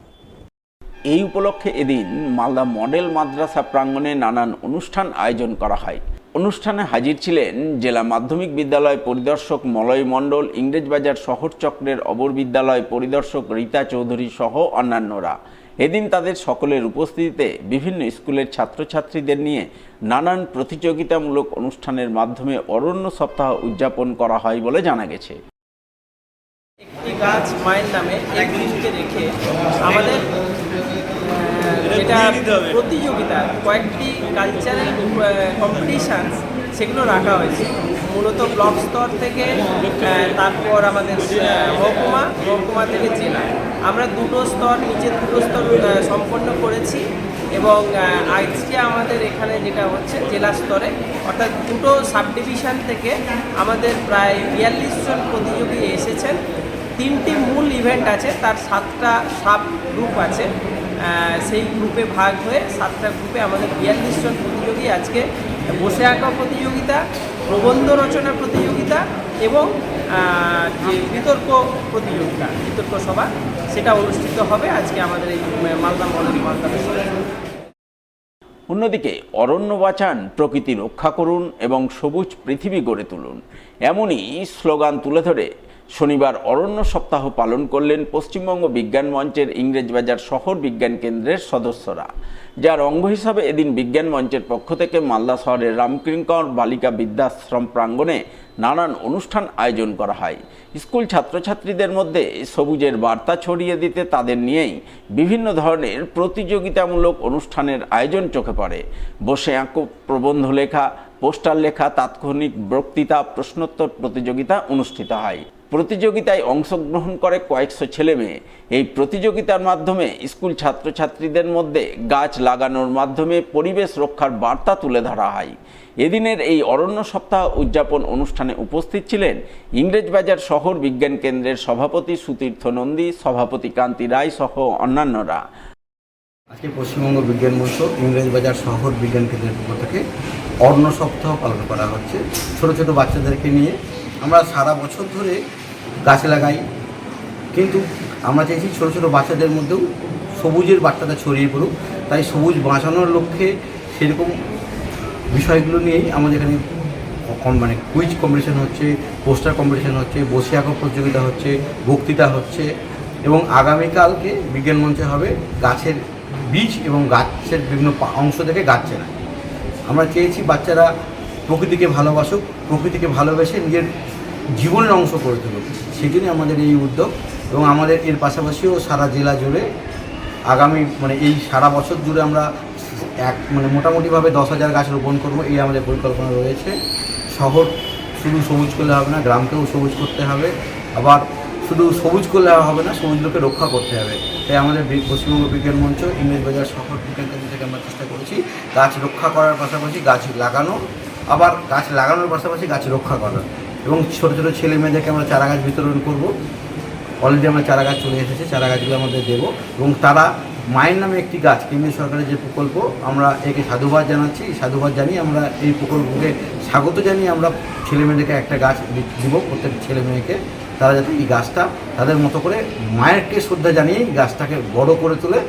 এই উপলক্ষে এদিন মালদা মডেল মাদ্রাসা প্রাঙ্গণে নানান অনুষ্ঠান আয়োজন করা হয়। অনুষ্ঠানে হাজির ছিলেন জেলা মাধ্যমিক বিদ্যালয় পরিদর্শক মলয় মণ্ডল, ইংরেজবাজার শহর চক্রের অবর বিদ্যালয় পরিদর্শক রীতা চৌধুরী সহ অন্যান্যরা। এদিন তাদের সকলের উপস্থিতিতে বিভিন্ন স্কুলের ছাত্রছাত্রীদের নিয়ে নানান প্রতিযোগিতামূলক অনুষ্ঠানের মাধ্যমে অরণ্য সপ্তাহ উদযাপন করা হয় বলে জানা গেছে। একটি গাছ মায়ের নামে এই জিনিসকে রেখে আমাদের যেটা প্রতিযোগিতা কয়েকটি কালচারাল কম্পিটিশান সেগুলো রাখা হয়েছে মূলত ব্লক স্তর থেকে, তারপর আমাদের মহকুমা থেকে জেলা। আমরা নিচের দুটো স্তর সম্পন্ন করেছি এবং আজকে আমাদের এখানে যেটা হচ্ছে জেলা স্তরে, অর্থাৎ দুটো সাব ডিভিশন থেকে আমাদের প্রায় 42 জন প্রতিযোগী এসেছেন। 3টি মূল ইভেন্ট আছে, তার 7টা সাব গ্রুপ আছে। সেই গ্রুপে ভাগ হয়ে 7টা গ্রুপে আমাদের 42 জন প্রতিযোগী আজকে বসে আঁকা প্রতিযোগিতা, প্রবন্ধ রচনা প্রতিযোগিতা এবং যে বিতর্ক সভা সেটা অনুষ্ঠিত হবে আজকে আমাদের এই মালদা মডেল মাদ্রাসায়। অন্যদিকে অরণ্য বাঁচান, প্রকৃতি রক্ষা করুন এবং সবুজ পৃথিবী গড়ে তুলুন, এমনই স্লোগান তুলে ধরে শনিবার অরণ্য সপ্তাহ পালন করলেন পশ্চিমবঙ্গ বিজ্ঞান মঞ্চের ইংরেজবাজার শহর বিজ্ঞান কেন্দ্রের সদস্যরা। যার অঙ্গ হিসাবে এদিন বিজ্ঞান মঞ্চের পক্ষ থেকে মালদা শহরের রামকিঙ্কর বালিকা বৃদ্ধাশ্রম প্রাঙ্গণে নানান অনুষ্ঠান আয়োজন করা হয়। স্কুল ছাত্রছাত্রীদের মধ্যে সবুজের বার্তা ছড়িয়ে দিতে তাদের নিয়েই বিভিন্ন ধরনের প্রতিযোগিতামূলক অনুষ্ঠানের আয়োজন চোখে পড়ে। বসে আঁকো, প্রবন্ধ লেখা, পোস্টার লেখা, তাৎক্ষণিক বক্তৃতা, প্রশ্নোত্তর প্রতিযোগিতা অনুষ্ঠিত হয়। প্রতিযোগিতায় অংশগ্রহণ করে কয়েকশো ছেলেমেয়ে। এই প্রতিযোগিতার মাধ্যমে স্কুল ছাত্রছাত্রীদের মধ্যে গাছ লাগানোর মাধ্যমে পরিবেশ রক্ষার বার্তা তুলে ধরা হয়। এদিনের এই অরণ্য সপ্তাহ উদযাপন অনুষ্ঠানে উপস্থিত ছিলেন ইংরেজবাজার শহর বিজ্ঞান কেন্দ্রের সভাপতি সুতীর্থ নন্দী, সভাপতি কান্তি রায় সহ অন্যান্যরা। আজকে পশ্চিমবঙ্গ বিজ্ঞান মঞ্চ ইংরেজবাজার শহর বিজ্ঞান কেন্দ্রের পক্ষ থেকে অরণ্য সপ্তাহ পালন করা হচ্ছে। ছোট ছোট বাচ্চাদেরকে নিয়ে আমরা সারা বছর ধরে গাছ লাগাই, কিন্তু আমরা চাইছি ছোট ছোট বাচ্চাদের মধ্যেও সবুজের বার্তাটা ছড়িয়ে পড়ুক। তাই সবুজ বাঁচানোর লক্ষ্যে সেরকম বিষয়গুলো নিয়েই আমাদের এখানে কুইজ কম্পিটিশন হচ্ছে, পোস্টার কম্পিটিশন হচ্ছে, বসে আঁকা প্রতিযোগিতা হচ্ছে, বক্তৃতা হচ্ছে এবং আগামীকালকে বিজ্ঞান মঞ্চে হবে গাছের বীজ এবং গাছের বিভিন্ন অংশ থেকে গাছ চেনা। আমরা চেয়েছি বাচ্চারা প্রকৃতিকে ভালোবাসুক, প্রকৃতিকে ভালোবেসে নিজের জীবনের অংশ করে তুলুক। সেই জন্যই আমাদের এই উদ্যোগ এবং আমাদের এর পাশাপাশিও সারা জেলা জুড়ে আগামী এই সারা বছর জুড়ে আমরা মোটামুটিভাবে 10,000 গাছ রোপণ করবো, এই আমাদের পরিকল্পনা রয়েছে। শহর শুধু সবুজ করলে হবে না, গ্রামকেও সবুজ করতে হবে, আবার শুধু সবুজ করলে হবে না, সবুজগুলোকে রক্ষা করতে হবে। তাই আমাদের পশ্চিমবঙ্গ বিজ্ঞান মঞ্চ ইংরেজবাজার শহর বিজ্ঞান কেন্দ্র থেকে আমরা চেষ্টা করেছি গাছ রক্ষা করার পাশাপাশি গাছ লাগানো, আবার গাছ লাগানোর পাশাপাশি গাছ রক্ষা করা এবং ছোটো ছোটো ছেলে মেয়েদেরকে আমরা চারা গাছ বিতরণ করব। অলরেডি আমরা চারা গাছ চলে এসেছে, চারা গাছগুলো আমাদের দেবো এবং তারা মায়ের নামে একটি গাছ, কেন্দ্রীয় সরকারের যে প্রকল্প, আমরা একে সাধুবাদ জানাচ্ছি। সাধুবাদ জানিয়ে আমরা এই প্রকল্পকে স্বাগত জানিয়ে আমরা ছেলে মেয়েদেরকে একটা গাছ দিব, প্রত্যেক ছেলে মেয়েকে। তারা যাতে এই গাছটা তাদের মতো করে মায়েরকে শ্রদ্ধা জানিয়ে গাছটাকে বড় করে তোলে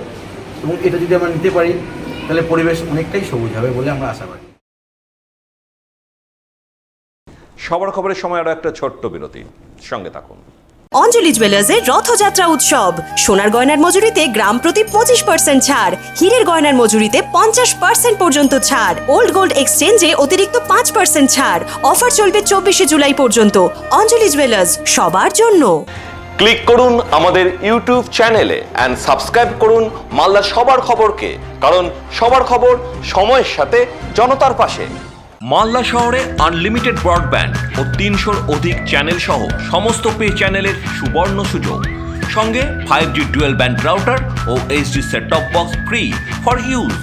এবং এটা যদি আমরা নিতে পারি তাহলে পরিবেশ অনেকটাই সবুজ হবে বলে আমরা আশা করি। সবার খবরের সময় আরো একটা ছোট্ট বিরতি, সঙ্গে থাকুন। অঞ্জলি জুয়েলার্সের রথযাত্রা উৎসব, সোনার গয়নার মজুরিতে গ্রাম প্রতি 25% ছাড়, হীরের গয়নার মজুরিতে 50% পর্যন্ত ছাড়, ওল্ড গোল্ড এক্সচেঞ্জে অতিরিক্ত 5% ছাড়। অফার চলবে 24শে জুলাই পর্যন্ত। অঞ্জলি জুয়েলার্স, সবার জন্য। ক্লিক করুন আমাদের ইউটিউব চ্যানেলে এন্ড সাবস্ক্রাইব করুন মালদার সবার খবরকে, কারণ সবার খবর সময়ের সাথে জনতার পাশে। মালদা শহরে আনলিমিটেড ব্রডব্যান্ড ও 300-র অধিক চ্যানেল সহ সমস্ত পে চ্যানেলের সুবর্ণ সুযোগ, সঙ্গে 5G ডুয়েল ব্যান্ড রাউটার ও HD set top box free for use,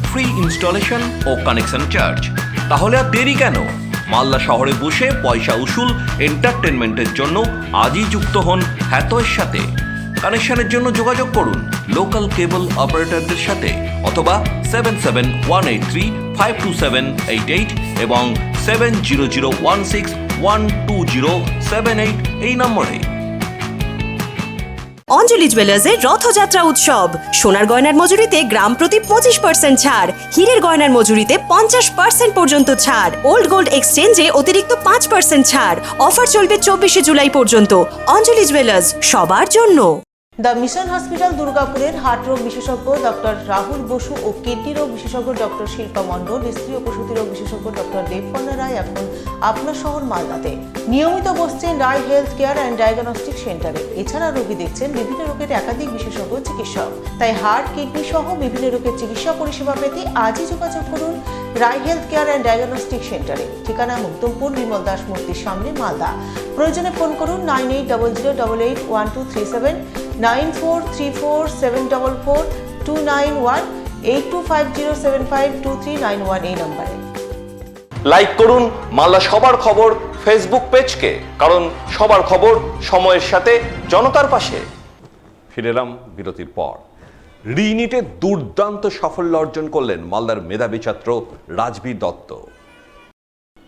free installation ও কানেকশন চার্জ। তাহলে আর দেরি কেন? মালদা শহরে বসে পয়সা উসুল এন্টারটেনমেন্টের জন্য আজই যুক্ত হন হ্যাথওয়ের সাথে। কানেকশনের জন্য যোগাযোগ করুন লোকাল কেবল অপারেটরদের সাথে অথবা 7718352788 এবং 7001612078 এই নম্বরে। অঞ্জলি জুয়েলার্সের রথযাত্রা উৎসব, সোনার গয়নার মজুরিতে গ্রাম প্রতি 25% ছাড়, হীরের গয়নার মজুরিতে 50% পর্যন্ত ছাড়, ওল্ড গোল্ড এক্সচেঞ্জে অতিরিক্ত 5% ছাড়। অফার চলবে 24শে জুলাই পর্যন্ত। অঞ্জলি জুয়েলার্স, সবার জন্য। দ্য মিশন হসপিটাল দুর্গাপুরের হার্ট রোগ বিশেষজ্ঞ ডক্টর রাহুল বসু ও কিডনি রোগ বিশেষজ্ঞ ডক্টর শিল্পা মণ্ডল, স্ত্রী ও প্রসূতি রোগ বিশেষজ্ঞ ডক্টর দেবকন্যা রায় এখন আপনার শহর মালদাতে নিয়মিত বসছেন রায় হেলথ কেয়ার অ্যান্ড ডায়াগনস্টিক সেন্টারে। এছাড়া রোগী দেখছেন বিভিন্ন রোগের একাধিক বিশেষজ্ঞ চিকিৎসক। তাই হার্ট, কিডনি সহ বিভিন্ন রোগের চিকিৎসা পরিষেবা পেতে আজই যোগাযোগ করুন রায় হেলথ কেয়ার অ্যান্ড ডায়াগনস্টিক সেন্টারে। ঠিকানা মুক্তমপুর, বিমল দাস মূর্তির সামনে, মালদা। প্রয়োজনে ফোন করুন 9800881237, 9434744291, 8250752391 এই নম্বরে। লাইক করুন মালদা সবার খবর ফেসবুক পেজকে, কারণ সবার খবর সময়ের সাথে জনতার পাশে। ফিরে এলাম বিরতির পর। রিনিটে দুর্দান্ত সাফল্য অর্জন করলেন মালদার মেধাবী ছাত্র রাজবীর দত্ত।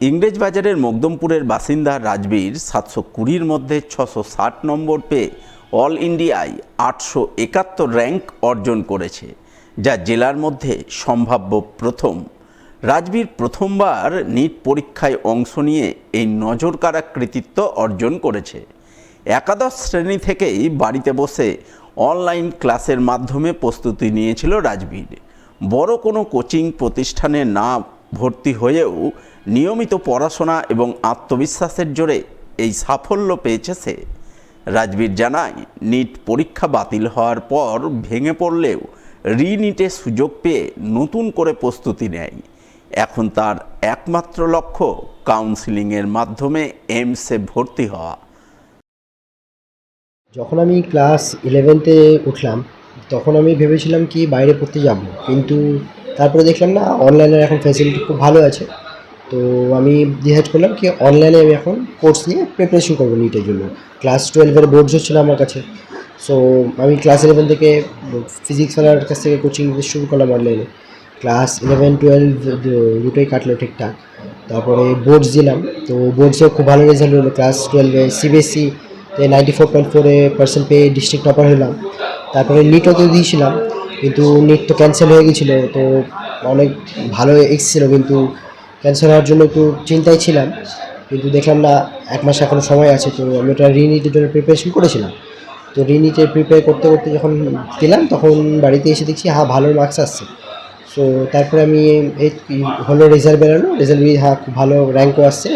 ইংরেজবাজারের মকদমপুরের বাসিন্দা রাজবীর 720-র মধ্যে 660 নম্বর পেয়ে অল ইন্ডিয়ায় 871 র্যাঙ্ক অর্জন করেছে, যা জেলার মধ্যে সম্ভাব্য প্রথম। রাজবীর প্রথমবার নিট পরীক্ষায় অংশ নিয়ে এই নজরকাড়া কৃতিত্ব অর্জন করেছে। একাদশ শ্রেণী থেকেই বাড়িতে বসে অনলাইন ক্লাসের মাধ্যমে প্রস্তুতি নিয়েছিল রাজবীর। বড় কোনো কোচিং প্রতিষ্ঠানে না ভর্তি হয়েও নিয়মিত পড়াশোনা এবং আত্মবিশ্বাসের জোরে এই সাফল্য পেয়েছে সে। রাজবীর জানায়, নিট পরীক্ষা বাতিল হওয়ার পর ভেঙে পড়লেও রিনিটে সুযোগ পেয়ে নতুন করে প্রস্তুতি নেয়। এখন তার একমাত্র লক্ষ্য কাউন্সিলিংয়ের মাধ্যমে এইমসে ভর্তি হওয়া। যখন আমি ক্লাস 11-তে উঠলাম তখন আমি ভেবেছিলাম কি বাইরে পড়তে যাব, কিন্তু তারপরে দেখলাম না অনলাইনের এখন ফ্যাসিলিটি খুব ভালো আছে। তো আমি ডিসাইড করলাম কি অনলাইনে আমি এখন কোর্স নিয়ে প্রিপারেশন করবো নিটের জন্য। ক্লাস 12-এর বোর্ডস ছিল আমার কাছে, সো আমি ক্লাস 11 থেকে ফিজিক্স ওয়ালার কাছ থেকে কোচিং নিতে শুরু করলাম অনলাইনে। ক্লাস 11-12 দুটোই কাটলো ঠিকঠাক। তারপরে বোর্ডস দিলাম, তো বোর্ডসেও খুব ভালো রেজাল্ট হলো। ক্লাস 12-এ সিবিএসসিতে 94.4% পেয়ে ডিস্ট্রিক্ট টপার হলাম। তারপরে নিটও তো দিয়েছিলাম, কিন্তু নিট তো ক্যান্সেল হয়ে গেছিলো। তো অনেক ভালো এসেছিল, কিন্তু ক্যান্সেল হওয়ার জন্য একটু চিন্তায় ছিলাম, কিন্তু দেখলাম না 1 মাস এখনও সময় আছে। তো আমি ওটা রিনিটের জন্য প্রিপারেশন করেছিলাম। তো রিনিটের প্রিপেয়ার করতে করতে যখন দিলাম তখন বাড়িতে এসে দেখছি হ্যাঁ ভালো মার্কস আসছে। সো তারপরে আমি এই হলো রেজাল্ট বেরোলো, রেজাল্ট হ্যাঁ খুব ভালো র্যাঙ্কও আসছে।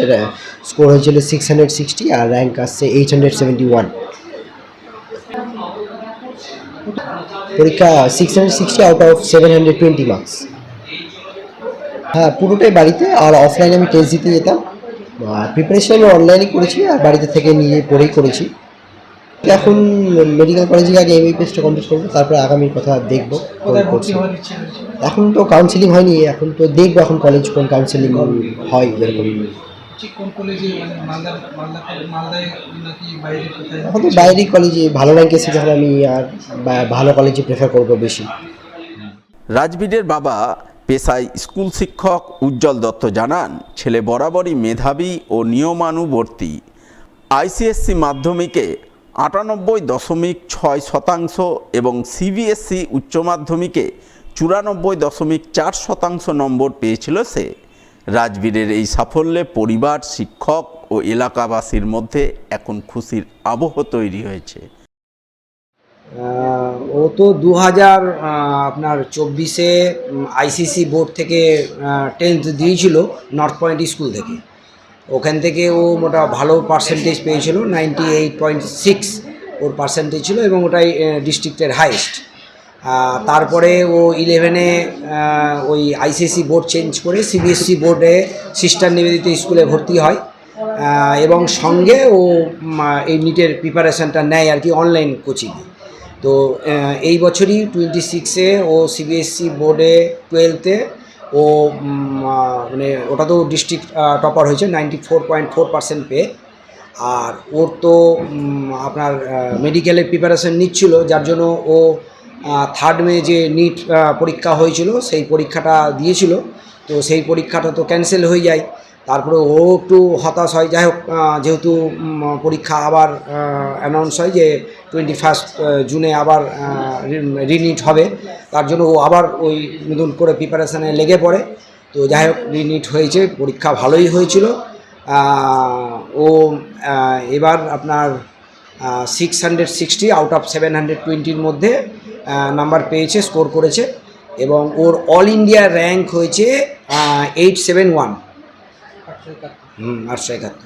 স্কোর হয়েছিল 660 আর র্যাঙ্ক আসছে 871। পরীক্ষা 660 আউট অফ 720 মার্কস। হ্যাঁ পুরোটাই বাড়িতে, আর অফলাইনে আমি টেস্ট দিতে যেতাম। প্রিপারেশন আমি অনলাইনে করেছি আর বাড়িতে থেকে নিয়ে পড়েই করেছি। এখন মেডিকেল কলেজে আগে এমবিবিএসটা কমপ্লিট করবো, তারপরে আগামীর কথা দেখবো। এখন তো কাউন্সিলিং হয়নি, এখন তো দেখবো এখন কলেজ কোন কাউন্সিলিং হয় এরকম। এখন তো বাইরেই কলেজে ভালো র্যাঙ্ক এসে যখন আমি আর ভালো কলেজে প্রেফার করবো বেশি। রাজবীরের বাবা পেশায় স্কুল শিক্ষক উজ্জ্বল দত্ত জানান, ছেলে বরাবরই মেধাবী ও নিয়মানুবর্তী। আইসিএসসি মাধ্যমিকে 98.6% এবং সিবিএসসি উচ্চ মাধ্যমিকে 94.4% নম্বর পেয়েছিল সে। রাজবীরের এই সাফল্যে পরিবার, শিক্ষক ও এলাকাবাসীর মধ্যে এখন খুশির আবহ তৈরি হয়েছে। ও তো 2024-এ আইসিসি বোর্ড থেকে 10th দিয়েছিল নর্থ পয়েন্ট স্কুল থেকে। ওখান থেকে ও মোটা ভালো পার্সেন্টেজ পেয়েছিল, 98.6 ওর পার্সেন্টেজ ছিল এবং ওটাই ডিস্ট্রিক্টের হাইয়েস্ট। তারপরে ও 11-এ ওই আইসিএসসি বোর্ড চেঞ্জ করে সিবিএসসি বোর্ডে সিস্টার নিবেদিতা স্কুলে ভর্তি হয় এবং সঙ্গে ও এই নিটের প্রিপারেশানটা নেয় আর কি অনলাইন কোচিংয়ে। তো এই বছরই 26-এ ও সিবিএসসি বোর্ডে 12th-এ ও মানে ওটা তো ডিস্ট্রিক্ট টপার হয়েছে 94.4% পেয়ে। আর ওর তো আপনার মেডিকেলের প্রিপারেশান নিচ্ছিল, যার জন্য ও 3rd মে যে নিট পরীক্ষা হয়েছিল সেই পরীক্ষাটা দিয়েছিল। তো সেই পরীক্ষাটা তো ক্যান্সেল হয়ে যায়। তারপরে ও একটু হতাশ হয়। যাই হোক, যেহেতু পরীক্ষা আবার অ্যানাউন্স হয় যে 21 জুনে আবার রিনিট হবে, তার জন্য ও আবার ওই নতুন করে প্রিপারেশানে লেগে পড়ে। তো যাই হোক রিনিট হয়েছে, পরীক্ষা ভালোই হয়েছিল। ও এবার আপনার 660 আউট অফ 720-র মধ্যে নাম্বার পেয়েছে, স্কোর করেছে এবং ওর অল ইন্ডিয়া র্যাঙ্ক হয়েছে 871। 871।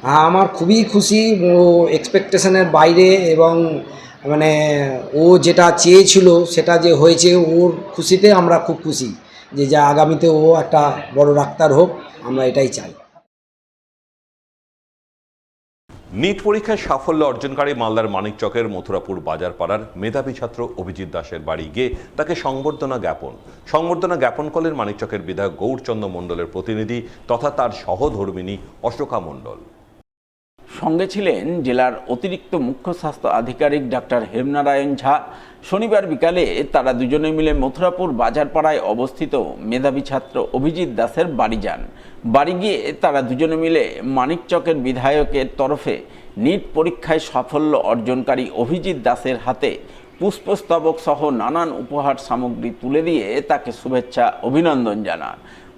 হ্যাঁ আমার খুবই খুশি, ও এক্সপেকটেশনের বাইরে এবং মানে ও যেটা চেয়েছিল সেটা যে হয়েছে, ওর খুশিতে আমরা খুব খুশি যে যা আগামীতে ও একটা বড় ডাক্তার হোক, আমরা এটাই চাই। নিট পরীক্ষায় সাফল্য অর্জনকারী মালদার মানিকচকের মথুরাপুর বাজার পাড়ার মেধাবী ছাত্র অভিজিৎ দাসের বাড়ি গিয়ে তাকে সংবর্ধনা জ্ঞাপন করলেন মানিকচকের বিধায়ক গৌরচন্দ্র মণ্ডলের প্রতিনিধি তথা তার সহধর্মিণী অশোকা মণ্ডল। সঙ্গে ছিলেন জেলার অতিরিক্ত মুখ্য স্বাস্থ্য আধিকারিক ডাক্তার হেমনারায়ণ ঝা। শনিবার বিকালে তারা দুজনে মিলে মথুরাপুর বাজারপাড়ায় অবস্থিত মেধাবী ছাত্র অভিজিৎ দাসের বাড়ি যান। বাড়ি গিয়ে তারা দুজনে মিলে মানিকচকের বিধায়কের তরফে নিট পরীক্ষায় সাফল্য অর্জনকারী অভিজিৎ দাসের হাতে পুষ্পস্তবক সহ নানান উপহার সামগ্রী তুলে দিয়ে তাকে শুভেচ্ছা অভিনন্দন জানান।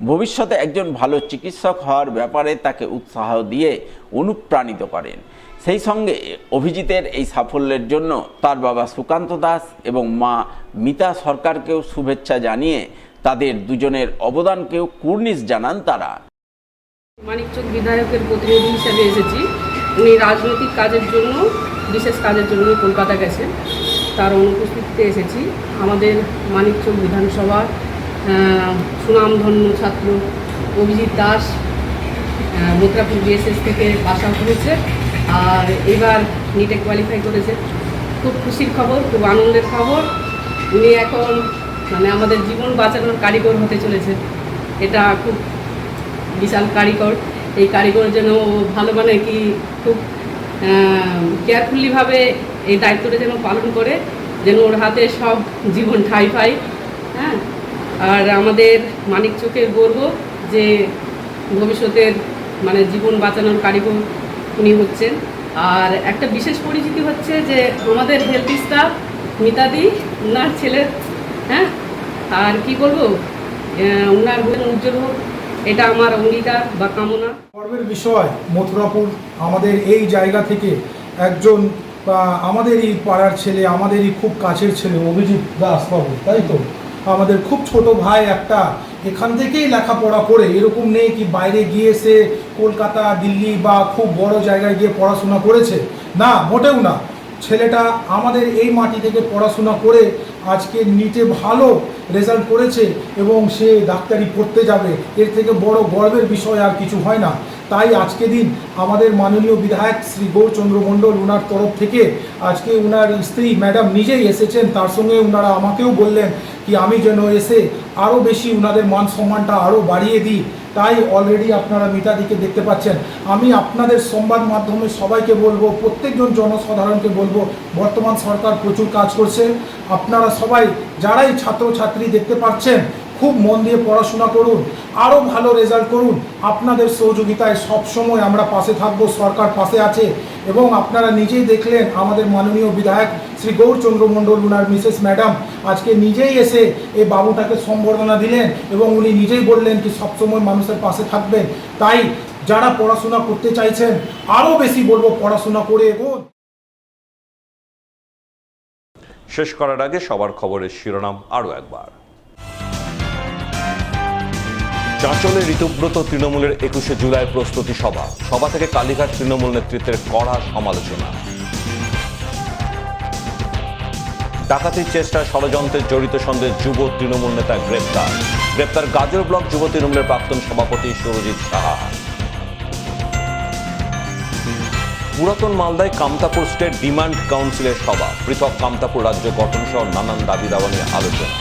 ভবিষ্যতে একজন ভালো চিকিৎসক হওয়ার ব্যাপারে তাকে উৎসাহ দিয়ে অনুপ্রাণিত করেন। সেই সঙ্গে অভিজিতের এই সাফল্যের জন্য তার বাবা সুকান্ত দাস এবং মা মিতা সরকারকেও শুভেচ্ছা জানিয়ে তাদের দুজনের অবদানকেও কুর্নিশ জানান তারা। মানিকচক বিধায়কের প্রতিনিধি হিসেবে এসেছি। উনি রাজনৈতিক কাজের জন্য, বিশেষ কাজের জন্য কলকাতা গেছেন, তার অনুপস্থিতিতে এসেছি। আমাদের মানিকচক বিধানসভার সুনামধন্য ছাত্র অভিজিৎ দাস মথুরাপুর বিএসএস থেকে পাস আউট হয়েছে আর এবার নিটে কোয়ালিফাই করেছে। খুব খুশির খবর, খুব আনন্দের খবর। উনি এখন মানে আমাদের জীবন বাঁচানোর কারিগর হতে চলেছে। এটা খুব বিশাল কারিগর। এই কারিগর যেন ভালো মানে কি খুব কেয়ারফুলিভাবে এই দায়িত্বটা যেন পালন করে, যেন ওর হাতে সব জীবন ঠাঁই পায়। হ্যাঁ, আর আমাদের মানিকচকের গর্ব যে ভবিষ্যতের মানে জীবন বাঁচানোর কারিগর উনি হচ্ছেন। আর একটা বিশেষ পরিচিতি হচ্ছে যে আমাদের হেলথ স্টাফ মিতাদি, ওনার ছেলের। হ্যাঁ, আর কি বলবো, ওনার উজ্জ্বল হোক, এটা আমার অঙ্গীকার বা কামনা। গর্বের বিষয় মথুরাপুর আমাদের এই জায়গা থেকে একজন আমাদেরই পাড়ার ছেলে, আমাদেরই খুব কাছের ছেলে অভিজিৎ দাস বাবু, তাই তো আমাদের খুব ছোট ভাই একটা এখান থেকেই লেখাপড়া করে, এরকম নেই কি বাইরে গিয়ে সে কলকাতা দিল্লি বা খুব বড় জায়গায় গিয়ে পড়াশোনা করেছে, না মোটেও না। ছেলেটা আমাদের এই মাটি থেকে পড়াশোনা করে আজকে নিটে ভালো রেজাল্ট করেছে এবং সে ডাক্তারি পড়তে যাবে। এর থেকে বড় গর্বের বিষয় আর কিছু হয় না। তাই আজকে দিন আমাদের মাননীয় বিধায়ক শ্রী গৌরচন্দ্র মণ্ডল ওনার তরফ থেকে আজকে ওনার স্ত্রী ম্যাডাম নিজেই এসেছেন, তার সঙ্গে ওনারা আমাকেও বললেন কি আমি যেন এসে আরও বেশি ওনাদের মান সম্মানটা আরও বাড়িয়ে দিই। তাই অলরেডি আপনারা মিতাদিকে দেখতে পাচ্ছেন। আমি আপনাদের সংবাদ মাধ্যমে সবাইকে বলবো, প্রত্যেকজন জনসাধারণকে বলবো, বর্তমান সরকার প্রচুর কাজ করছে। আপনারা সবাই যারাই ছাত্রছাত্রী দেখতে পাচ্ছেন, খুব মন দিয়ে পড়াশোনা করুন, আরও ভালো রেজাল্ট করুন। আপনাদের সহযোগিতায় সবসময় আমরা পাশে থাকবো, সরকার পাশে আছে। এবং আপনারা নিজেই দেখলেন আমাদের মাননীয় বিধায়ক শ্রী গৌরচন্দ্র মণ্ডল ওনার মিসেস ম্যাডাম আজকে নিজেই এসে এই বাবুটাকে সম্বর্ধনা দিলেন এবং উনি নিজেই বললেন কি সবসময় মানুষের পাশে থাকবেন। তাই যারা পড়াশোনা করতে চাইছেন আরও বেশি বলবো পড়াশোনা করে এগোন। শেষ করার আগে সবার খবরের শিরোনাম আরও একবার। চাঁচলে ঋতুব্রত তৃণমূলের 21শে জুলাই প্রস্তুতি সভা থেকে কালীঘাট তৃণমূল নেতৃত্বের কড়া সমালোচনা। ডাকাতির চেষ্টায় ষড়যন্ত্রের জড়িত সন্দেহে যুব তৃণমূল নেতা গ্রেপ্তার গাজর ব্লক যুব তৃণমূলের প্রাক্তন সভাপতি সুরজিৎ সাহা। পুরাতন মালদায় কামতাপুর স্টেট ডিমান্ড কাউন্সিলের সভা, পৃথক কামতাপুর রাজ্য গঠন সহ নানান দাবি দাওয়া নিয়ে আলোচনা।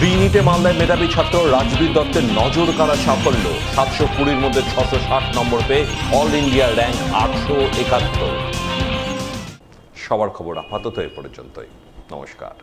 রিনিটে মালদায় মেধাবী ছাত্র রাজবীর দত্তের নজর কাড়া সাফল্য, 720-র মধ্যে 660 নম্বর পেয়ে অল ইন্ডিয়া র্যাঙ্ক 871। সবার খবর আপাতত এ পর্যন্তই। নমস্কার।